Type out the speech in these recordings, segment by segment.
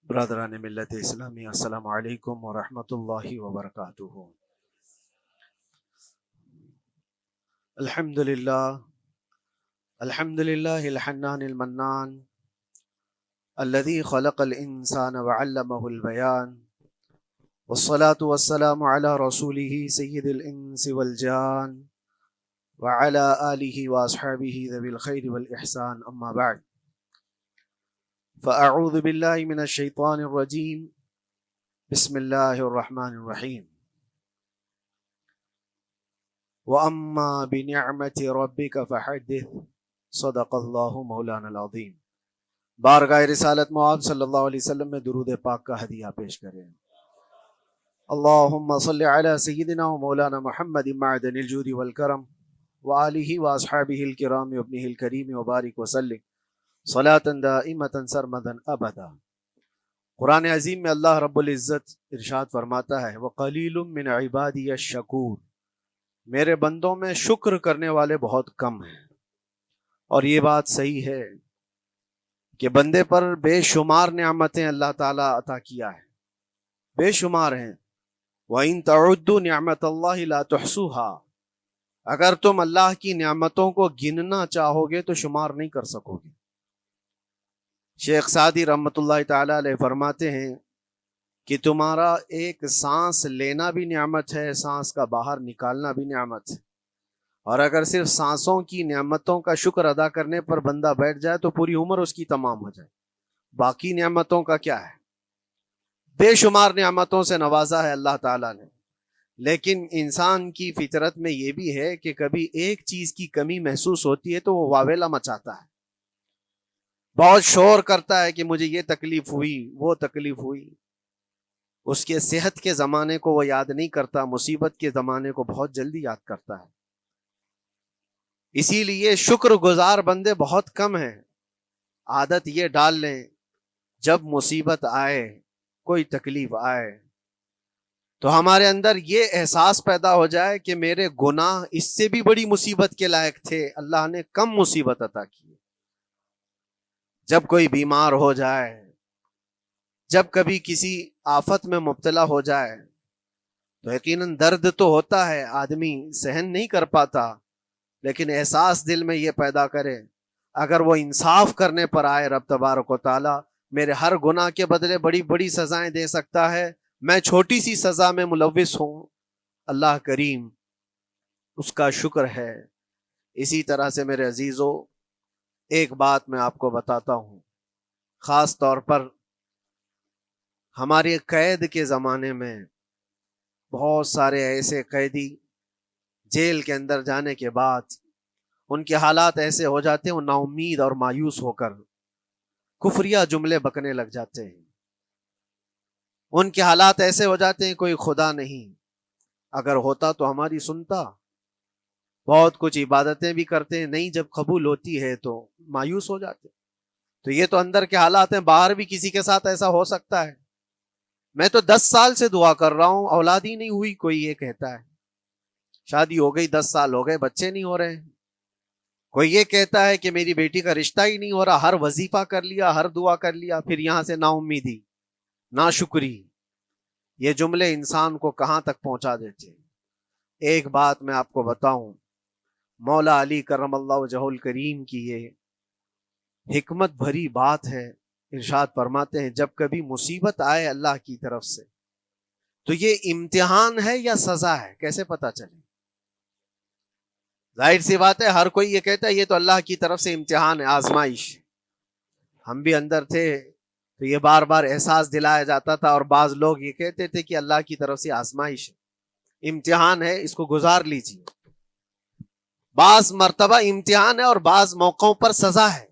برادران ملت اسلامی، السلام علیکم ورحمۃ اللہ وبرکاتہ۔ الحمد للہ الحنان المنان الذي خلق الانسان وعلمه البيان، والصلاة والسلام على رسوله سید الانس والجان وعلى آلہ واصحابہ ذوی الخیر والاحسان، اما بعد فاعوذ باللہ من الشیطان الرجیم، بسم اللہ الرحمن الرحیم۔ وَأَمَّا بِنِعْمَةِ رَبِّكَ فَحَدِّثْ، صدق اللہ مولانا العظیم۔ بارگاہ رسالت معاذ صلی اللہ علیہ وسلم میں درود پاک کا ہدیہ پیش کریں۔ اللہم صلی علی سیدنا و مولانا محمد معدن الجود والکرم وآلہ واصحابہ الکرام وابنہ الکریم وبارک وسلم صلاۃ دائمۃ سرمدا ابدا۔ قرآن عظیم میں اللہ رب العزت ارشاد فرماتا ہے، وَقَلِيلٌ مِّنْ عِبَادِيَ الشَّكُورُ، میرے بندوں میں شکر کرنے والے بہت کم ہیں۔ اور یہ بات صحیح ہے کہ بندے پر بے شمار نعمتیں اللہ تعالیٰ عطا کیا ہے، بے شمار ہیں۔ وَإِن تَعُدُّوا نِعْمَتَ اللَّهِ لَا تُحْصُوهَا، اگر تم اللہ کی نعمتوں کو گننا چاہو گے تو شمار نہیں کر سکو گے۔ شیخ سعدی رحمۃ اللہ تعالی علیہ فرماتے ہیں کہ تمہارا ایک سانس لینا بھی نعمت ہے، سانس کا باہر نکالنا بھی نعمت ہے، اور اگر صرف سانسوں کی نعمتوں کا شکر ادا کرنے پر بندہ بیٹھ جائے تو پوری عمر اس کی تمام ہو جائے۔ باقی نعمتوں کا کیا ہے؟ بے شمار نعمتوں سے نوازا ہے اللہ تعالیٰ نے، لیکن انسان کی فطرت میں یہ بھی ہے کہ کبھی ایک چیز کی کمی محسوس ہوتی ہے تو وہ واویلا مچاتا ہے، بہت شور کرتا ہے کہ مجھے یہ تکلیف ہوئی، وہ تکلیف ہوئی۔ اس کے صحت کے زمانے کو وہ یاد نہیں کرتا، مصیبت کے زمانے کو بہت جلدی یاد کرتا ہے۔ اسی لیے شکر گزار بندے بہت کم ہیں۔ عادت یہ ڈال لیں، جب مصیبت آئے، کوئی تکلیف آئے، تو ہمارے اندر یہ احساس پیدا ہو جائے کہ میرے گناہ اس سے بھی بڑی مصیبت کے لائق تھے، اللہ نے کم مصیبت عطا کی۔ جب کوئی بیمار ہو جائے، جب کبھی کسی آفت میں مبتلا ہو جائے تو یقیناً درد تو ہوتا ہے، آدمی سہن نہیں کر پاتا، لیکن احساس دل میں یہ پیدا کرے اگر وہ انصاف کرنے پر آئے رب تبارک و تعالی میرے ہر گناہ کے بدلے بڑی بڑی سزائیں دے سکتا ہے، میں چھوٹی سی سزا میں ملوث ہوں، اللہ کریم اس کا شکر ہے۔ اسی طرح سے میرے عزیزو، ایک بات میں آپ کو بتاتا ہوں، خاص طور پر ہمارے قید کے زمانے میں بہت سارے ایسے قیدی جیل کے اندر جانے کے بعد ان کے حالات ایسے ہو جاتے ہیں، وہ نا امید اور مایوس ہو کر کفریہ جملے بکنے لگ جاتے ہیں۔ ان کے حالات ایسے ہو جاتے ہیں کوئی خدا نہیں، اگر ہوتا تو ہماری سنتا۔ بہت کچھ عبادتیں بھی کرتے ہیں، نہیں جب قبول ہوتی ہے تو مایوس ہو جاتے۔ تو یہ تو اندر کے حالات ہیں، باہر بھی کسی کے ساتھ ایسا ہو سکتا ہے۔ میں تو 10 سال سے دعا کر رہا ہوں، اولاد ہی نہیں ہوئی، کوئی یہ کہتا ہے۔ شادی ہو گئی، 10 سال ہو گئے، بچے نہیں ہو رہے ہیں۔ کوئی یہ کہتا ہے کہ میری بیٹی کا رشتہ ہی نہیں ہو رہا، ہر وظیفہ کر لیا، ہر دعا کر لیا، پھر یہاں سے نا امیدی، نا شکری۔ یہ جملے انسان کو کہاں تک پہنچا دیتے ہیں۔ ایک بات میں آپ کو بتاؤں، مولا علی کرم اللہ وجہہ الکریم کی یہ حکمت بھری بات ہے، ارشاد فرماتے ہیں جب کبھی مصیبت آئے اللہ کی طرف سے تو یہ امتحان ہے یا سزا ہے، کیسے پتا چلے؟ ظاہر سی بات ہے، ہر کوئی یہ کہتا ہے یہ تو اللہ کی طرف سے امتحان ہے، آزمائش۔ ہم بھی اندر تھے تو یہ بار بار احساس دلایا جاتا تھا، اور بعض لوگ یہ کہتے تھے کہ اللہ کی طرف سے آزمائش ہے، امتحان ہے، اس کو گزار لیجیے۔ بعض مرتبہ امتحان ہے اور بعض موقعوں پر سزا ہے،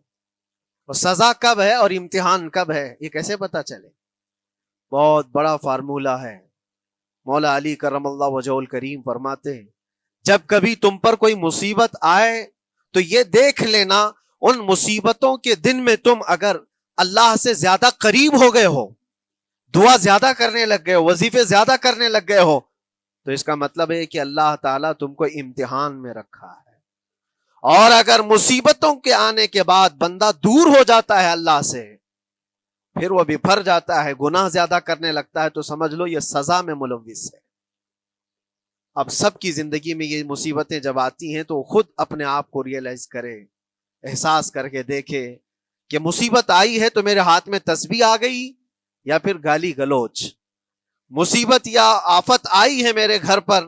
اور سزا کب ہے اور امتحان کب ہے یہ کیسے پتا چلے؟ بہت بڑا فارمولہ ہے۔ مولا علی کرم اللہ وجہ الکریم فرماتے ہیں جب کبھی تم پر کوئی مصیبت آئے تو یہ دیکھ لینا ان مصیبتوں کے دن میں تم اگر اللہ سے زیادہ قریب ہو گئے ہو، دعا زیادہ کرنے لگ گئے ہو، وظیفے زیادہ کرنے لگ گئے ہو، تو اس کا مطلب ہے کہ اللہ تعالیٰ تم کو امتحان میں رکھا ہے۔ اور اگر مصیبتوں کے آنے کے بعد بندہ دور ہو جاتا ہے اللہ سے، پھر وہ بپھر جاتا ہے، گناہ زیادہ کرنے لگتا ہے، تو سمجھ لو یہ سزا میں ملوث ہے۔ اب سب کی زندگی میں یہ مصیبتیں جب آتی ہیں تو خود اپنے آپ کو ریئلائز کرے، احساس کر کے دیکھے کہ مصیبت آئی ہے تو میرے ہاتھ میں تسبیح آ گئی یا پھر گالی گلوچ، مصیبت یا آفت آئی ہے میرے گھر پر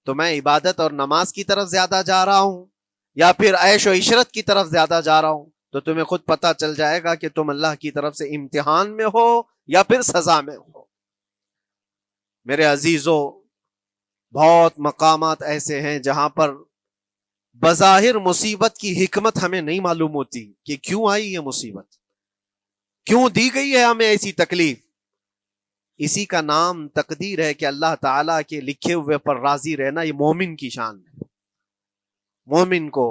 تو میں عبادت اور نماز کی طرف زیادہ جا رہا ہوں یا پھر عیش و عشرت کی طرف زیادہ جا رہا ہوں، تو تمہیں خود پتا چل جائے گا کہ تم اللہ کی طرف سے امتحان میں ہو یا پھر سزا میں ہو۔ میرے عزیزوں، بہت مقامات ایسے ہیں جہاں پر بظاہر مصیبت کی حکمت ہمیں نہیں معلوم ہوتی کہ کیوں آئی یہ مصیبت، کیوں دی گئی ہے ہمیں ایسی تکلیف۔ اسی کا نام تقدیر ہے کہ اللہ تعالیٰ کے لکھے ہوئے پر راضی رہنا یہ مومن کی شان ہے۔ مومن کو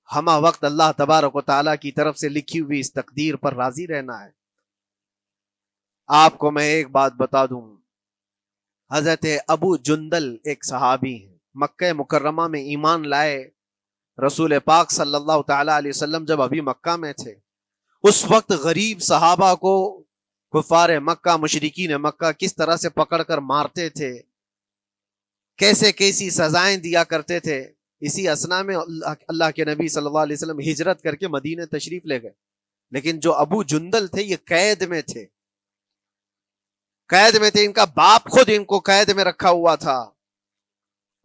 ہمہ وقت اللہ تبارک و تعالیٰ کی طرف سے لکھی ہوئی اس تقدیر پر راضی رہنا ہے۔ آپ کو میں ایک بات بتا دوں، حضرت ابو جندل ایک صحابی ہیں، مکہ مکرمہ میں ایمان لائے، رسول پاک صلی اللہ تعالیٰ علیہ وسلم جب ابھی مکہ میں تھے، اس وقت غریب صحابہ کو کفار مکہ، مشرکین مکہ کس طرح سے پکڑ کر مارتے تھے، کیسے کیسی سزائیں دیا کرتے تھے۔ اسی اسنا میں اللہ کے نبی صلی اللہ علیہ وسلم ہجرت کر کے مدینہ تشریف لے گئے، لیکن جو ابو جندل تھے یہ قید میں تھے، قید میں تھے، ان کا باپ خود ان کو قید میں رکھا ہوا تھا،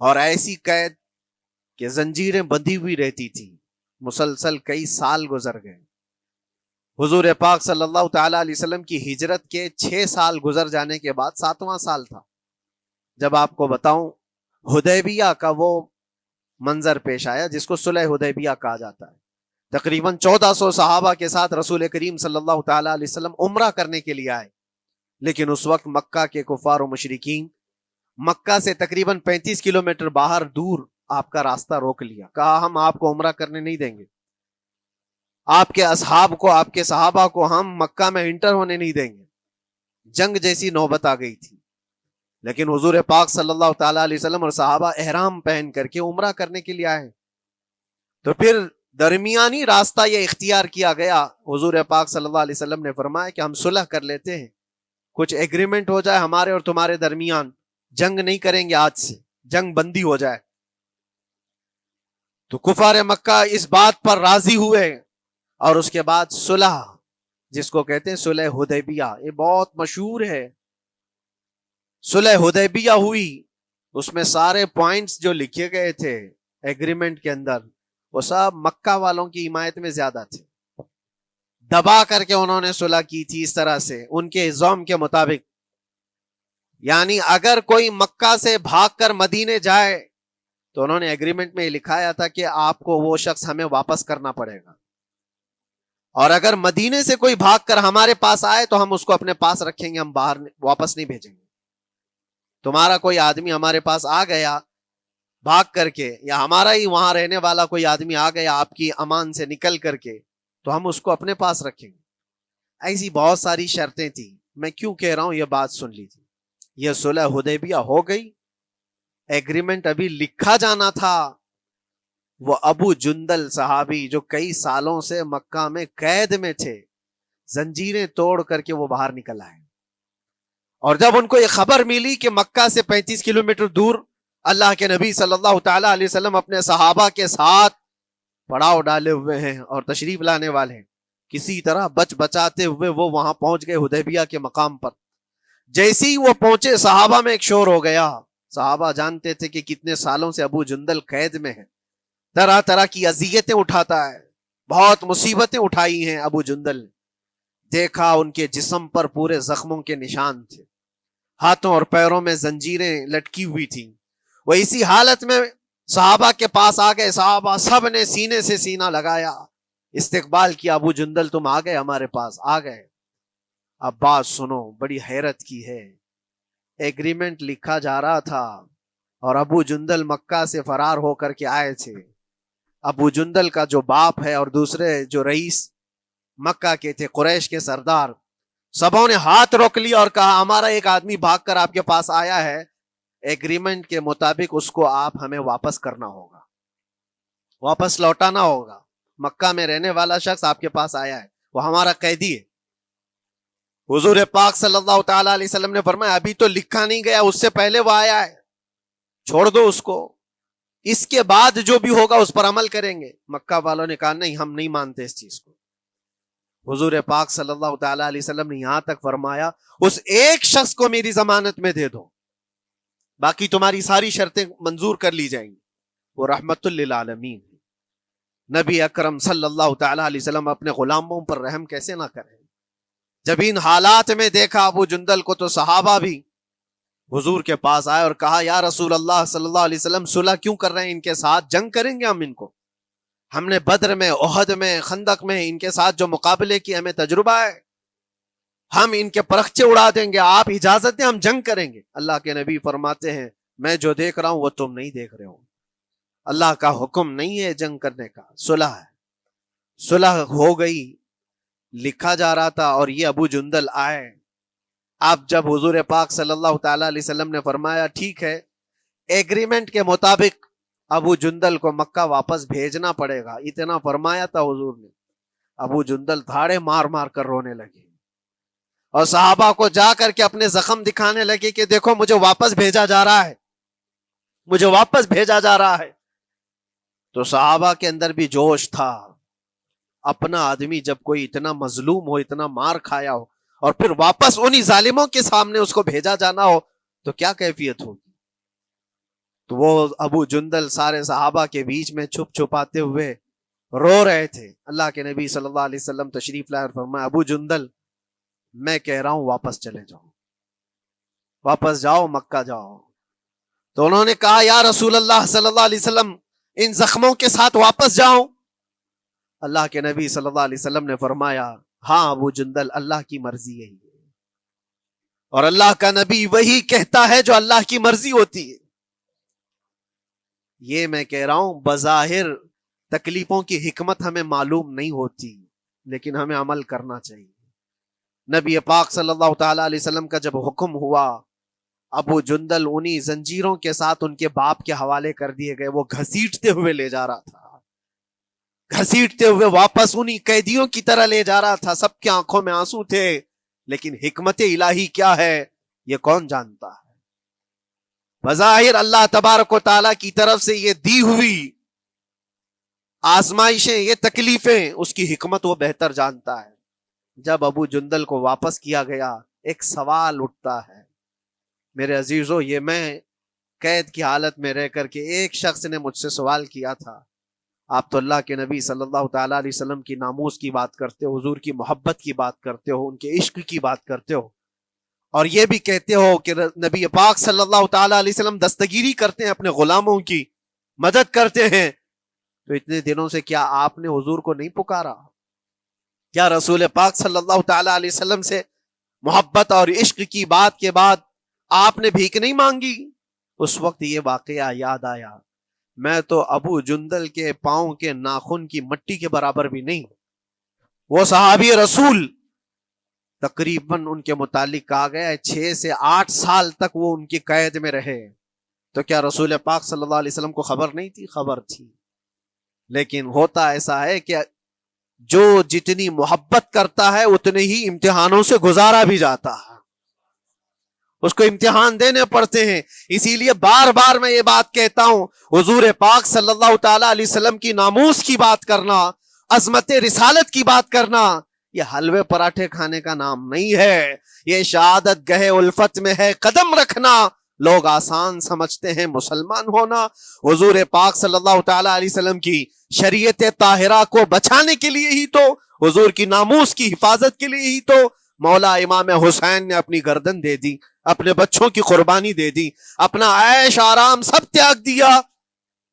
اور ایسی قید کہ زنجیریں بندھی ہوئی رہتی تھی، مسلسل کئی سال گزر گئے۔ حضور پاک صلی اللہ تعالیٰ علیہ وسلم کی ہجرت کے 6 سال گزر جانے کے بعد 7واں سال تھا جب آپ کو بتاؤں حدیبیہ کا وہ منظر پیش آیا جس کو صلح حدیبیہ کہا جاتا ہے۔ تقریباً 1400 صحابہ کے ساتھ رسول کریم صلی اللہ تعالیٰ علیہ وسلم عمرہ کرنے کے لیے آئے، لیکن اس وقت مکہ کے کفار و مشرکین مکہ سے تقریباً 35 کلومیٹر باہر دور آپ کا راستہ روک لیا، کہا ہم آپ کو عمرہ کرنے نہیں دیں گے، آپ کے اصحاب کو، آپ کے صحابہ کو ہم مکہ میں انٹر ہونے نہیں دیں گے۔ جنگ جیسی نوبت آ گئی تھی، لیکن حضور پاک صلی اللہ تعالیٰ علیہ وسلم اور صحابہ احرام پہن کر کے عمرہ کرنے کے لیے آئے، تو پھر درمیانی راستہ یہ اختیار کیا گیا۔ حضور پاک صلی اللہ علیہ وسلم نے فرمایا کہ ہم صلح کر لیتے ہیں، کچھ ایگریمنٹ ہو جائے ہمارے اور تمہارے درمیان، جنگ نہیں کریں گے، آج سے جنگ بندی ہو جائے۔ تو کفار مکہ اس بات پر راضی ہوئے، اور اس کے بعد صلح، جس کو کہتے ہیں صلح حدیبیہ، یہ بہت مشہور ہے، صلح حدیبیہ ہوئی، اس میں سارے پوائنٹس جو لکھے گئے تھے ایگریمنٹ کے اندر وہ سب مکہ والوں کی حمایت میں زیادہ تھے، دبا کر کے انہوں نے صلح کی تھی اس طرح سے ان کے الزام کے مطابق، یعنی اگر کوئی مکہ سے بھاگ کر مدینے جائے تو انہوں نے ایگریمنٹ میں لکھایا تھا کہ آپ کو وہ شخص ہمیں واپس کرنا پڑے گا، اور اگر مدینے سے کوئی بھاگ کر ہمارے پاس آئے تو ہم اس کو اپنے پاس رکھیں گے، ہم باہر واپس نہیں بھیجیں گے۔ تمہارا کوئی آدمی ہمارے پاس آ گیا بھاگ کر کے، یا ہمارا ہی وہاں رہنے والا کوئی آدمی آ گیا آپ کی امان سے نکل کر کے، تو ہم اس کو اپنے پاس رکھیں گے۔ ایسی بہت ساری شرطیں تھیں، میں کیوں کہہ رہا ہوں یہ بات سن لیجیے۔ یہ صلح حدیبیہ ہو گئی، ایگریمنٹ ابھی لکھا جانا تھا، وہ ابو جندل صحابی جو کئی سالوں سے مکہ میں قید میں تھے، زنجیریں توڑ کر کے وہ باہر نکل آئے، اور جب ان کو یہ خبر ملی کہ مکہ سے 35 کلومیٹر دور اللہ کے نبی صلی اللہ تعالیٰ علیہ وسلم اپنے صحابہ کے ساتھ پڑاؤ ڈالے ہوئے ہیں اور تشریف لانے والے ہیں، کسی طرح بچ بچاتے ہوئے وہ وہاں پہنچ گئے حدیبیہ کے مقام پر۔ جیسے ہی وہ پہنچے صحابہ میں ایک شور ہو گیا، صحابہ جانتے تھے کہ کتنے سالوں سے ابو جندل قید میں ہے، طرح طرح کی اذیتیں اٹھاتا ہے، بہت مصیبتیں اٹھائی ہیں ابو جندل۔ دیکھا ان کے جسم پر پورے زخموں کے نشان تھے، ہاتھوں اور پیروں میں زنجیریں لٹکی ہوئی تھیں۔ وہ اسی حالت میں صحابہ کے پاس آ گئے، صحابہ سب نے سینے سے سینہ لگایا، استقبال کیا، ابو جندل تم آ گئے ہمارے پاس، آ گئے۔ اب بات سنو، بڑی حیرت کی ہے، ایگریمنٹ لکھا جا رہا تھا اور ابو جندل مکہ سے فرار ہو کر کے آئے تھے۔ ابو جندل کا جو باپ ہے اور دوسرے جو رئیس مکہ کے تھے، قریش کے سردار، سبوں نے ہاتھ روک لیا اور کہا ہمارا ایک آدمی بھاگ کر آپ کے پاس آیا ہے، ایگریمنٹ کے مطابق اس کو آپ ہمیں واپس کرنا ہوگا، واپس لوٹانا ہوگا۔ مکہ میں رہنے والا شخص آپ کے پاس آیا ہے، وہ ہمارا قیدی ہے۔ حضور پاک صلی اللہ تعالی علیہ وسلم نے فرمایا ابھی تو لکھا نہیں گیا، اس سے پہلے وہ آیا ہے، چھوڑ دو اس کو، اس کے بعد جو بھی ہوگا اس پر عمل کریں گے۔ مکہ والوں نے کہا نہیں، ہم نہیں مانتے اس چیز کو۔ حضور پاک صلی اللہ تعالی علیہ وسلم نے یہاں تک فرمایا اس ایک شخص کو میری ضمانت میں دے دو، باقی تمہاری ساری شرطیں منظور کر لی جائیں گی۔ وہ رحمت للعالمین، نبی اکرم صلی اللہ تعالی علیہ وسلم اپنے غلاموں پر رحم کیسے نہ کریں؟ جب ان حالات میں دیکھا ابو جندل کو تو صحابہ بھی حضور کے پاس آئے اور کہا یا رسول اللہ صلی اللہ علیہ وسلم صلح کیوں کر رہے ہیں ان کے ساتھ؟ جنگ کریں گے ہم ان کو، ہم نے بدر میں، احد میں، خندق میں ان کے ساتھ جو مقابلے کی ہمیں تجربہ ہے، ہم ان کے پرخچے اڑا دیں گے، آپ اجازت دیں ہم جنگ کریں گے۔ اللہ کے نبی فرماتے ہیں میں جو دیکھ رہا ہوں وہ تم نہیں دیکھ رہے ہو، اللہ کا حکم نہیں ہے جنگ کرنے کا، صلح ہے۔ صلح ہو گئی، لکھا جا رہا تھا، اور یہ ابو جندل آئے۔ اب جب حضور پاک صلی اللہ تعالی علیہ وسلم نے فرمایا ٹھیک ہے، ایگریمنٹ کے مطابق ابو جندل کو مکہ واپس بھیجنا پڑے گا، اتنا فرمایا تھا حضور نے، ابو جندل دھاڑے مار مار کر رونے لگے اور صحابہ کو جا کر کے اپنے زخم دکھانے لگے کہ دیکھو مجھے واپس بھیجا جا رہا ہے، مجھے واپس بھیجا جا رہا ہے۔ تو صحابہ کے اندر بھی جوش تھا، اپنا آدمی جب کوئی اتنا مظلوم ہو، اتنا مار کھایا ہو، اور پھر واپس انہی ظالموں کے سامنے اس کو بھیجا جانا ہو تو کیا کیفیت ہوگی۔ تو وہ ابو جندل سارے صحابہ کے بیچ میں چھپ چھپاتے ہوئے رو رہے تھے۔ اللہ کے نبی صلی اللہ علیہ وسلم تشریف لائے اور فرمایا ابو جندل میں کہہ رہا ہوں واپس چلے جاؤ، واپس جاؤ، مکہ جاؤ۔ تو انہوں نے کہا یا رسول اللہ صلی اللہ علیہ وسلم ان زخموں کے ساتھ واپس جاؤ؟ اللہ کے نبی صلی اللہ علیہ وسلم نے فرمایا ہاں ابو جندل، اللہ کی مرضی یہی ہے، اور اللہ کا نبی وہی کہتا ہے جو اللہ کی مرضی ہوتی ہے۔ یہ میں کہہ رہا ہوں بظاہر تکلیفوں کی حکمت ہمیں معلوم نہیں ہوتی، لیکن ہمیں عمل کرنا چاہیے۔ نبی پاک صلی اللہ تعالی علیہ وسلم کا جب حکم ہوا، ابو جندل انہی زنجیروں کے ساتھ ان کے باپ کے حوالے کر دیے گئے، وہ گھسیٹتے ہوئے لے جا رہا تھا، گھسیٹتے ہوئے واپس انہی قیدیوں کی طرح لے جا رہا تھا۔ سب کی آنکھوں میں آنسو تھے، لیکن حکمت الہی کیا ہے یہ کون جانتا ہے؟ بظاہر اللہ تبارک و تعالیٰ کی طرف سے یہ دی ہوئی آزمائشیں، یہ تکلیفیں، اس کی حکمت وہ بہتر جانتا ہے۔ جب ابو جندل کو واپس کیا گیا، ایک سوال اٹھتا ہے میرے عزیزو، یہ میں قید کی حالت میں رہ کر کے ایک شخص نے مجھ سے سوال کیا تھا، آپ تو اللہ کے نبی صلی اللہ تعالی علیہ وسلم کی ناموس کی بات کرتے ہو، حضور کی محبت کی بات کرتے ہو، ان کے عشق کی بات کرتے ہو، اور یہ بھی کہتے ہو کہ نبی پاک صلی اللہ تعالی علیہ وسلم دستگیری کرتے ہیں، اپنے غلاموں کی مدد کرتے ہیں، تو اتنے دنوں سے کیا آپ نے حضور کو نہیں پکارا؟ کیا رسول پاک صلی اللہ تعالی علیہ وسلم سے محبت اور عشق کی بات کے بعد آپ نے بھیک نہیں مانگی؟ اس وقت یہ واقعہ یاد آیا، میں تو ابو جندل کے پاؤں کے ناخن کی مٹی کے برابر بھی نہیں۔ وہ صحابی رسول تقریباً ان کے متعلق کہا گیا ہے 6 سے 8 سال تک وہ ان کی قید میں رہے، تو کیا رسول پاک صلی اللہ علیہ وسلم کو خبر نہیں تھی؟ خبر تھی، لیکن ہوتا ایسا ہے کہ جو جتنی محبت کرتا ہے اتنے ہی امتحانوں سے گزارا بھی جاتا ہے، اس کو امتحان دینے پڑتے ہیں۔ اسی لیے بار بار میں یہ بات کہتا ہوں، حضور پاک صلی اللہ تعالی علیہ وسلم کی ناموس کی بات کرنا، عظمت رسالت کی بات کرنا، یہ حلوے پراٹھے کھانے کا نام نہیں ہے، یہ شہادت گہے الفت میں ہے قدم رکھنا۔ لوگ آسان سمجھتے ہیں مسلمان ہونا، حضور پاک صلی اللہ تعالی علیہ وسلم کی شریعت طاہرہ کو بچانے کے لیے ہی تو، حضور کی ناموس کی حفاظت کے لیے ہی تو مولا امام حسین نے اپنی گردن دے دی، اپنے بچوں کی قربانی دے دی، اپنا عیش آرام سب تیاگ دیا۔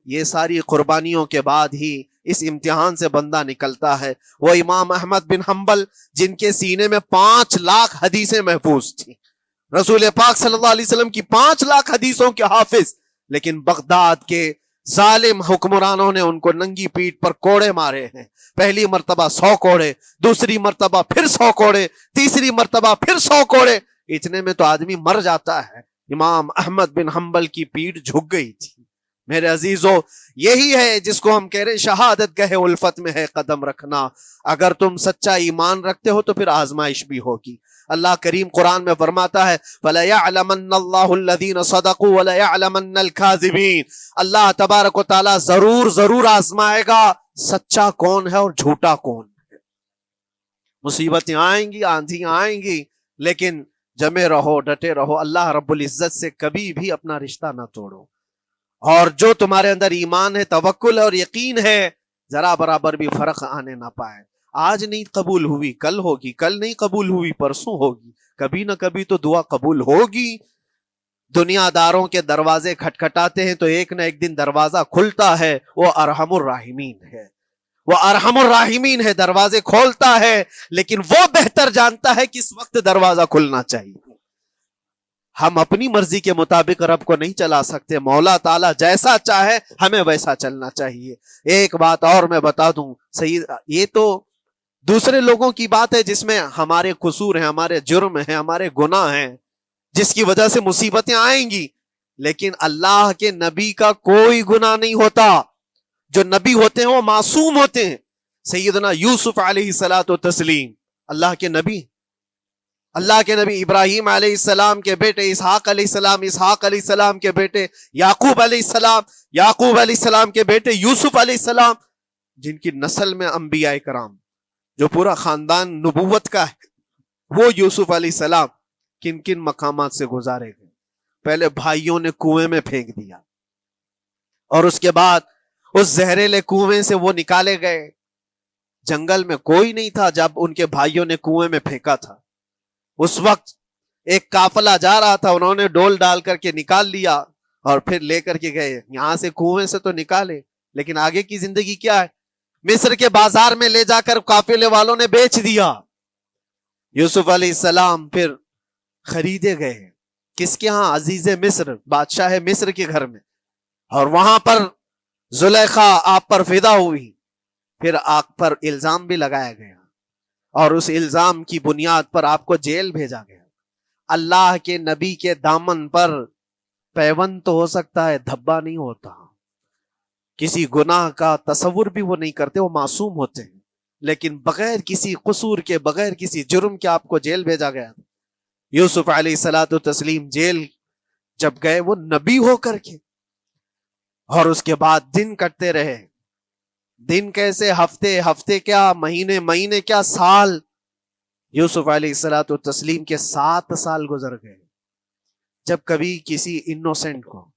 یہ ساری قربانیوں کے بعد ہی اس امتحان سے بندہ نکلتا ہے۔ وہ امام احمد بن حنبل جن کے سینے میں 5 لاکھ حدیثیں محفوظ تھیں، رسول پاک صلی اللہ علیہ وسلم کی 5 لاکھ حدیثوں کے حافظ، لیکن بغداد کے ظالم حکمرانوں نے ان کو ننگی پیٹھ پر کوڑے مارے ہیں، پہلی مرتبہ 100 کوڑے، دوسری مرتبہ پھر 100 کوڑے، تیسری مرتبہ پھر 100 کوڑے، اتنے میں تو آدمی مر جاتا ہے۔ امام احمد بن حنبل کی پیٹھ جھک گئی تھی۔ میرے عزیزو، یہی ہے جس کو ہم کہہ رہے شہادت گہے الفت میں ہے قدم رکھنا۔ اگر تم سچا ایمان رکھتے ہو تو پھر آزمائش بھی ہوگی، اللہ کریم قرآن میں فرماتا ہے وَلَيَعْلَمَنَّ اللَّهُ الَّذِينَ صَدَقُوا وَلَيَعْلَمَنَّ الْكَاذِبِينَ، اللہ تبارک و تعالیٰ ضرور آزمائے گا سچا کون ہے اور جھوٹا کون ہے۔ مصیبتیں آئیں گی، آندھیاں آئیں گی، لیکن جمے رہو، ڈٹے رہو، اللہ رب العزت سے کبھی بھی اپنا رشتہ نہ توڑو، اور جو تمہارے اندر ایمان ہے، توکل اور یقین ہے، ذرا برابر بھی فرق آنے نہ پائے۔ آج نہیں قبول ہوئی کل ہوگی، کل نہیں قبول ہوئی پرسوں ہوگی، کبھی نہ کبھی تو دعا قبول ہوگی۔ دنیا داروں کے دروازے کھٹکھٹاتے ہیں تو ایک نہ ایک دن دروازہ کھلتا ہے، وہ ارحم الراحمین ہے، وہ ارحم الراحمین ہے، دروازے کھولتا ہے، لیکن وہ بہتر جانتا ہے کس وقت دروازہ کھلنا چاہیے۔ ہم اپنی مرضی کے مطابق رب کو نہیں چلا سکتے، مولا تعالیٰ جیسا چاہے ہمیں ویسا چلنا چاہیے۔ ایک بات اور میں بتا دوں سید، یہ تو دوسرے لوگوں کی بات ہے جس میں ہمارے قصور ہیں، ہمارے جرم ہیں، ہمارے گناہ ہیں، جس کی وجہ سے مصیبتیں آئیں گی، لیکن اللہ کے نبی کا کوئی گناہ نہیں ہوتا۔ جو نبی ہوتے ہیں وہ معصوم ہوتے ہیں۔ سیدنا یوسف علیہ الصلوۃ والتسلیم اللہ کے نبی، اللہ کے نبی ابراہیم علیہ السلام کے بیٹے اسحاق علیہ السلام، اسحاق علیہ السلام کے بیٹے یعقوب علیہ السلام، یعقوب علیہ السلام کے بیٹے یوسف علیہ السلام، جن کی نسل میں انبیاء کرام، جو پورا خاندان نبوت کا ہے، وہ یوسف علیہ السلام کن کن مقامات سے گزارے گئے۔ پہلے بھائیوں نے کنویں میں پھینک دیا، اور اس کے بعد اس زہریلے کنویں سے وہ نکالے گئے۔ جنگل میں کوئی نہیں تھا جب ان کے بھائیوں نے کنویں میں پھینکا تھا۔ اس وقت ایک قافلہ جا رہا تھا، انہوں نے ڈول ڈال کر کے نکال لیا اور پھر لے کر کے گئے۔ یہاں سے کنویں سے تو نکالے، لیکن آگے کی زندگی کیا ہے؟ مصر کے بازار میں لے جا کر قافلے والوں نے بیچ دیا۔ یوسف علیہ السلام پھر خریدے گئے، کس کے ہاں؟ عزیز مصر، بادشاہ مصر کے گھر میں، اور وہاں پر زلیخا آپ پر فدا ہوئی۔ پھر آپ پر الزام بھی لگایا گیا، اور اس الزام کی بنیاد پر آپ کو جیل بھیجا گیا۔ اللہ کے نبی کے دامن پر پیوند تو ہو سکتا ہے، دھبا نہیں ہوتا۔ کسی گناہ کا تصور بھی وہ نہیں کرتے، وہ معصوم ہوتے ہیں، لیکن بغیر کسی قصور کے، بغیر کسی جرم کے آپ کو جیل بھیجا گیا۔ یوسف علیہ الصلوۃ والتسلیم جیل جب گئے، وہ نبی ہو کر کے، اور اس کے بعد دن کٹتے رہے۔ دن کیسے؟ ہفتے، ہفتے کیا مہینے، مہینے کیا سال۔ یوسف علیہ الصلوۃ والتسلیم کے 7 سال گزر گئے۔ جب کبھی کسی انوسینٹ کو،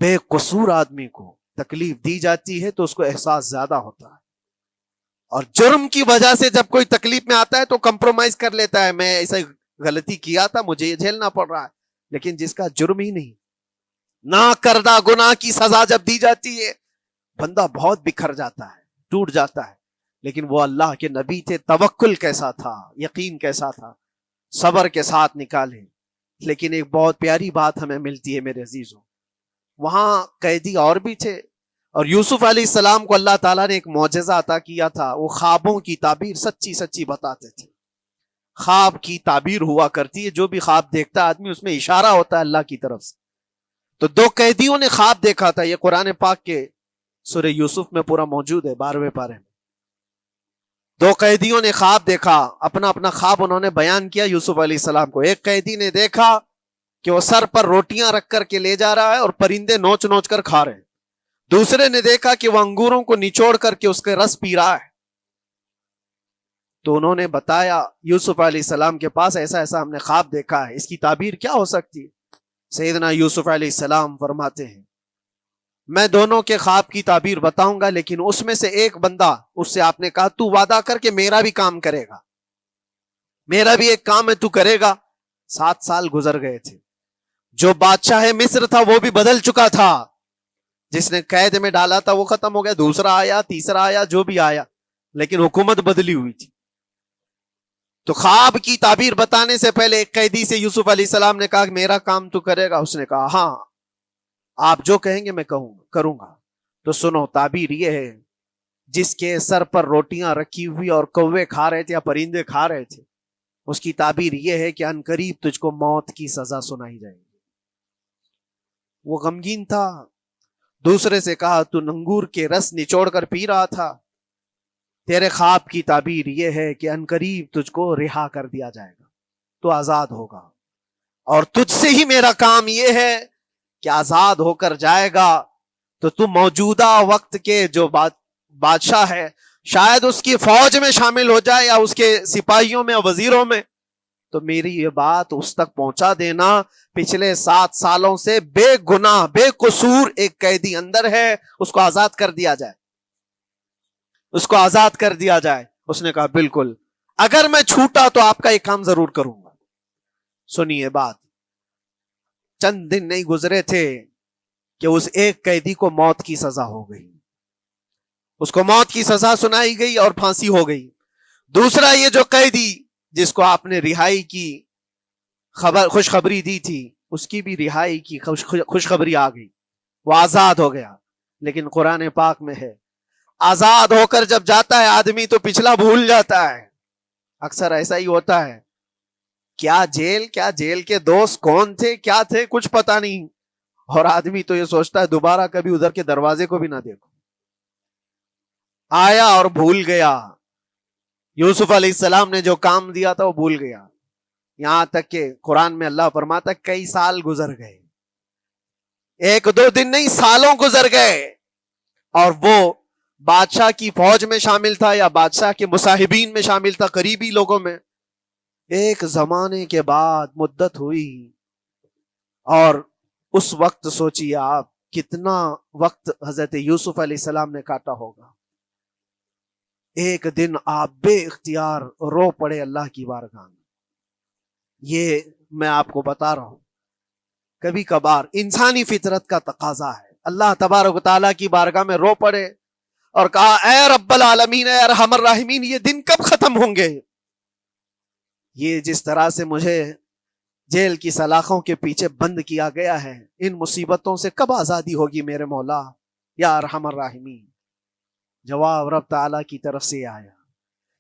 بے قصور آدمی کو تکلیف دی جاتی ہے تو اس کو احساس زیادہ ہوتا ہے، اور جرم کی وجہ سے جب کوئی تکلیف میں آتا ہے تو کمپرومائز کر لیتا ہے، میں ایسا غلطی کیا تھا، مجھے یہ جھیلنا پڑ رہا ہے۔ لیکن جس کا جرم ہی نہیں، نہ کردہ گناہ کی سزا جب دی جاتی ہے، بندہ بہت بکھر جاتا ہے، ٹوٹ جاتا ہے۔ لیکن وہ اللہ کے نبی تھے، توکل کیسا تھا، یقین کیسا تھا، صبر کے ساتھ نکالے۔ لیکن ایک بہت پیاری بات ہمیں ملتی ہے میرے عزیزوں، وہاں قیدی اور بھی تھے، اور یوسف علیہ السلام کو اللہ تعالیٰ نے ایک معجزہ عطا کیا تھا۔ وہ خوابوں کی تعبیر سچی سچی بتاتے تھے۔ خواب کی تعبیر ہوا کرتی ہے، جو بھی خواب دیکھتا ہے آدمی، اس میں اشارہ ہوتا ہے اللہ کی طرف سے۔ تو 2 قیدیوں نے خواب دیکھا تھا، یہ قرآن پاک کے سورہ یوسف میں پورا موجود ہے، 12ویں پارے میں۔ 2 قیدیوں نے خواب دیکھا، اپنا اپنا خواب انہوں نے بیان کیا یوسف علیہ السلام کو۔ ایک قیدی نے دیکھا کہ وہ سر پر روٹیاں رکھ کر کے لے جا رہا ہے اور پرندے نوچ نوچ کر کھا رہے ہیں۔ دوسرے نے دیکھا کہ وہ انگوروں کو نچوڑ کر کے اس کے رس پی رہا ہے۔ تو انہوں نے بتایا یوسف علیہ السلام کے پاس، ایسا ایسا ہم نے خواب دیکھا ہے، اس کی تعبیر کیا ہو سکتی ہے؟ سیدنا یوسف علیہ السلام فرماتے ہیں، میں دونوں کے خواب کی تعبیر بتاؤں گا، لیکن اس میں سے ایک بندہ، اس سے آپ نے کہا تو وعدہ کر کے میرا بھی کام کرے گا، میرا بھی ایک کام ہے، تو کرے گا۔ 7 سال گزر گئے تھے، جو بادشاہ مصر تھا وہ بھی بدل چکا تھا، جس نے قید میں ڈالا تھا وہ ختم ہو گیا، دوسرا آیا، تیسرا آیا، جو بھی آیا، لیکن حکومت بدلی ہوئی تھی۔ تو خواب کی تعبیر بتانے سے پہلے ایک قیدی سے یوسف علیہ السلام نے کہا کہ میرا کام تو کرے گا؟ اس نے کہا ہاں، آپ جو کہیں گے میں کروں گا۔ تو سنو، تعبیر یہ ہے، جس کے سر پر روٹیاں رکھی ہوئی اور کوے کھا رہے تھے یا پرندے کھا رہے تھے، اس کی تعبیر یہ ہے کہ عنقریب تجھ کو موت کی سزا سنائی جائے گی۔ وہ غمگین تھا۔ دوسرے سے کہا تو انگور کے رس نچوڑ کر پی رہا تھا، تیرے خواب کی تعبیر یہ ہے کہ عنقریب تجھ کو رہا کر دیا جائے گا۔ تو آزاد ہوگا، اور تجھ سے ہی میرا کام یہ ہے کہ آزاد ہو کر جائے گا تو تو موجودہ وقت کے جو بادشاہ ہے، شاید اس کی فوج میں شامل ہو جائے یا اس کے سپاہیوں میں وزیروں میں، تو میری یہ بات اس تک پہنچا دینا، پچھلے 7 سالوں سے بے گناہ بے قصور ایک قیدی اندر ہے، اس کو آزاد کر دیا جائے، اس کو آزاد کر دیا جائے۔ اس نے کہا بالکل، اگر میں چھوٹا تو آپ کا ایک کام ضرور کروں گا۔ سنیے بات، چند دن نہیں گزرے تھے کہ اس ایک قیدی کو موت کی سزا ہو گئی، اس کو موت کی سزا سنائی گئی اور پھانسی ہو گئی۔ دوسرا یہ جو قیدی جس کو آپ نے رہائی کی خوشخبری دی تھی، اس کی بھی رہائی کی خوشخبری آ گئی، وہ آزاد ہو گیا۔ لیکن قرآن پاک میں ہے، آزاد ہو کر جب جاتا ہے آدمی تو پچھلا بھول جاتا ہے۔ اکثر ایسا ہی ہوتا ہے، کیا جیل کے دوست کون تھے کیا تھے کچھ پتا نہیں، اور آدمی تو یہ سوچتا ہے دوبارہ کبھی ادھر کے دروازے کو بھی نہ دیکھو، آیا اور بھول گیا۔ یوسف علیہ السلام نے جو کام دیا تھا وہ بھول گیا، یہاں تک کہ قرآن میں اللہ فرماتا کئی سال گزر گئے، 1-2 دن نہیں، سالوں گزر گئے، اور وہ بادشاہ کی فوج میں شامل تھا یا بادشاہ کے مصاحبین میں شامل تھا، قریبی لوگوں میں۔ ایک زمانے کے بعد مدت ہوئی، اور اس وقت سوچیے آپ کتنا وقت حضرت یوسف علیہ السلام نے کاٹا ہوگا۔ ایک دن آپ بے اختیار رو پڑے اللہ کی بارگاہ میں۔ یہ میں آپ کو بتا رہا ہوں، کبھی کبھار انسانی فطرت کا تقاضا ہے، اللہ تبارک و تعالیٰ کی بارگاہ میں رو پڑے اور کہا اے رب العالمین، اے ارحم الراحمین، یہ دن کب ختم ہوں گے؟ یہ جس طرح سے مجھے جیل کی سلاخوں کے پیچھے بند کیا گیا ہے، ان مصیبتوں سے کب آزادی ہوگی میرے مولا یا ارحم الراحمین؟ جواب رب تعالیٰ کی طرف سے آیا،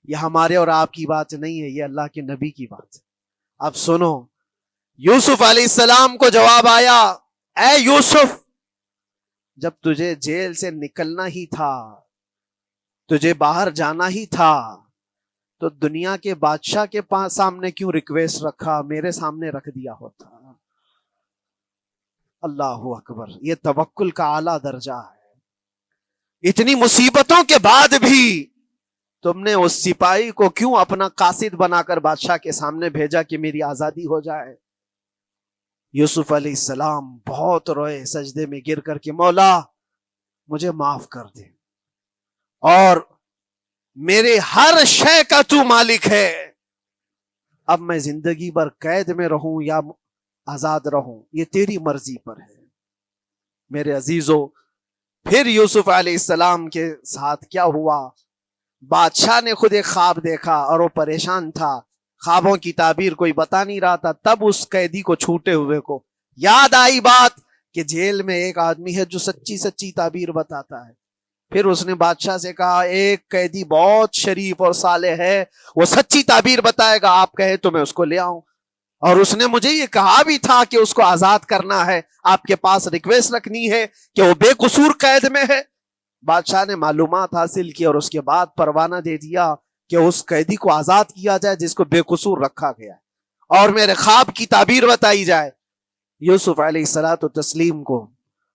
یہ ہمارے اور آپ کی بات نہیں ہے، یہ اللہ کے نبی کی بات ہے۔ اب سنو، یوسف علیہ السلام کو جواب آیا، اے یوسف، جب تجھے جیل سے نکلنا ہی تھا، تجھے باہر جانا ہی تھا، تو دنیا کے بادشاہ کے پاس سامنے کیوں ریکویسٹ رکھا، میرے سامنے رکھ دیا ہوتا۔ اللہ اکبر، یہ توکل کا اعلیٰ درجہ ہے۔ اتنی مصیبتوں کے بعد بھی تم نے اس سپاہی کو کیوں اپنا قاصد بنا کر بادشاہ کے سامنے بھیجا کہ میری آزادی ہو جائے؟ یوسف علیہ السلام بہت روئے، سجدے میں گر کر کے مولا مجھے معاف کر دے، اور میرے ہر شے کا تو مالک ہے، اب میں زندگی بھر قید میں رہوں یا آزاد رہوں یہ تیری مرضی پر ہے۔ میرے عزیزو، پھر یوسف علیہ السلام کے ساتھ کیا ہوا؟ بادشاہ نے خود ایک خواب دیکھا اور وہ پریشان تھا، خوابوں کی تعبیر کوئی بتا نہیں رہا تھا۔ تب اس قیدی کو چھوٹے ہوئے کو یاد آئی بات کہ جیل میں ایک آدمی ہے جو سچی تعبیر بتاتا ہے۔ پھر اس نے بادشاہ سے کہا ایک قیدی بہت شریف اور صالح ہے، وہ سچی تعبیر بتائے گا، آپ کہے تو میں اس کو لے آؤں، اور اس نے مجھے یہ کہا بھی تھا کہ اس کو آزاد کرنا ہے، آپ کے پاس ریکویسٹ رکھنی ہے کہ وہ بے قصور قید میں ہے۔ بادشاہ نے معلومات حاصل کی اور اس کے بعد پروانہ دے دیا کہ اس قیدی کو آزاد کیا جائے جس کو بے قصور رکھا گیا ہے، اور میرے خواب کی تعبیر بتائی جائے۔ یوسف علیہ الصلوۃ والتسلیم کو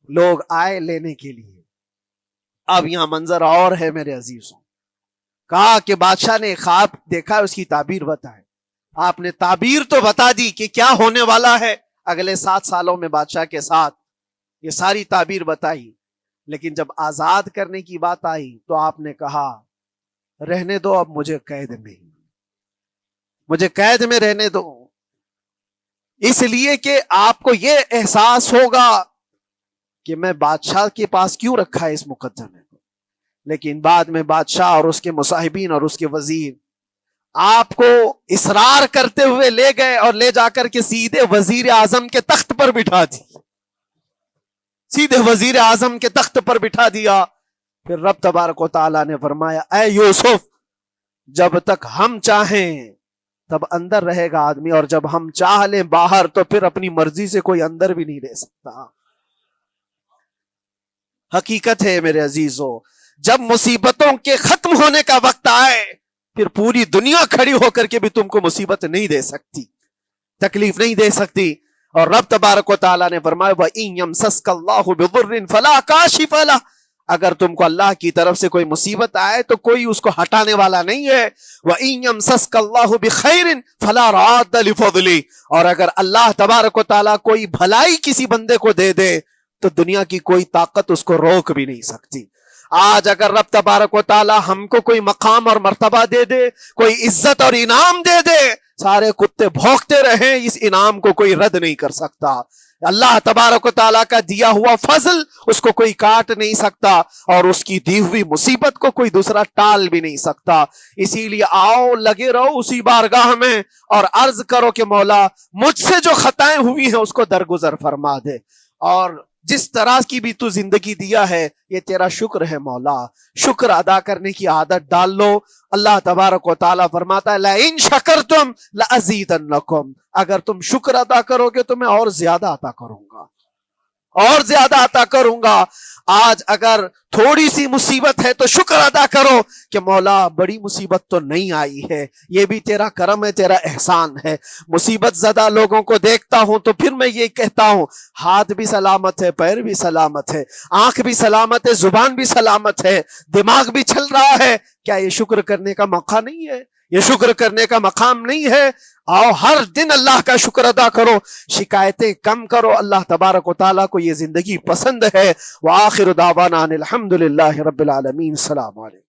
لوگ آئے لینے کے لیے۔ اب یہاں منظر اور ہے میرے عزیزوں، کہا کہ بادشاہ نے خواب دیکھا، اس کی تعبیر بتائے۔ آپ نے تعبیر تو بتا دی کہ کیا ہونے والا ہے اگلے 7 سالوں میں بادشاہ کے ساتھ، یہ ساری تعبیر بتائی، لیکن جب آزاد کرنے کی بات آئی تو آپ نے کہا رہنے دو، اب مجھے قید میں رہنے دو، اس لیے کہ آپ کو یہ احساس ہوگا کہ میں بادشاہ کے پاس کیوں رکھا ہے اس مقدمے کو۔ لیکن بعد میں بادشاہ اور اس کے مصاحبین اور اس کے وزیر آپ کو اصرار کرتے ہوئے لے گئے اور لے جا کر کے سیدھے وزیر اعظم کے تخت پر بٹھا دی، سیدھے وزیر اعظم کے تخت پر بٹھا دیا۔ پھر رب تبارک و تعالیٰ نے فرمایا اے یوسف، جب تک ہم چاہیں تب اندر رہے گا آدمی، اور جب ہم چاہ لیں باہر تو پھر اپنی مرضی سے کوئی اندر بھی نہیں رہ سکتا۔ حقیقت ہے میرے عزیزو، جب مصیبتوں کے ختم ہونے کا وقت آئے پھر پوری دنیا کھڑی ہو کر کے بھی تم کو مصیبت نہیں دے سکتی۔ تکلیف نہیں دے سکتی. اور رب تبارک و تعالیٰ نے فرمایا وَإِن يَمْسَسْكَ اللَّهُ بِضُرٍّ فَلَا كَاشِفَ لَهُ، اگر تم کو اللہ کی طرف سے کوئی مصیبت آئے تو کوئی اس کو ہٹانے والا نہیں ہے. وَإِن يَمْسَسْكَ اللَّهُ بِخَيْرٍ فَلَا رَادَّ لِفَضْلِهِ، اور اگر اللہ تبارک و تعالیٰ کوئی بھلائی کسی بندے کو دے دے تو دنیا کی کوئی طاقت اس کو روک بھی نہیں سکتی. آج اگر رب تبارک و تعالیٰ ہم کو کوئی مقام اور مرتبہ دے دے، کوئی عزت اور انعام دے دے، سارے کتے بھونکتے رہیں، اس انعام کو کوئی رد نہیں کر سکتا. اللہ تبارک و تعالیٰ کا دیا ہوا فضل اس کو کوئی کاٹ نہیں سکتا، اور اس کی دی ہوئی مصیبت کو کوئی دوسرا ٹال بھی نہیں سکتا. اسی لیے آؤ لگے رہو اسی بارگاہ میں اور عرض کرو کہ مولا مجھ سے جو خطائیں ہوئی ہیں اس کو درگزر فرما دے، اور جس طرح کی بھی تو زندگی دیا ہے یہ تیرا شکر ہے مولا. شکر ادا کرنے کی عادت ڈال لو. اللہ تبارک و تعالیٰ فرماتا ہے لَإِن شَكَرْتُمْ لَأَزِيدَنَّكُمْ، اگر تم شکر ادا کرو گے تو میں اور زیادہ عطا کروں گا، اور زیادہ عطا کروں گا. آج اگر تھوڑی سی مصیبت ہے تو شکر ادا کرو کہ مولا بڑی مصیبت تو نہیں آئی ہے، یہ بھی تیرا کرم ہے، تیرا احسان ہے. مصیبت زدہ لوگوں کو دیکھتا ہوں تو پھر میں یہ کہتا ہوں ہاتھ بھی سلامت ہے، پیر بھی سلامت ہے، آنکھ بھی سلامت ہے، زبان بھی سلامت ہے، دماغ بھی چل رہا ہے. کیا یہ شکر کرنے کا موقع نہیں ہے؟ یہ شکر کرنے کا مقام نہیں ہے؟ آؤ ہر دن اللہ کا شکر ادا کرو، شکایتیں کم کرو. اللہ تبارک و تعالیٰ کو یہ زندگی پسند ہے. وآخر دعوانا ان الحمد للہ رب العالمین. السلام علیکم.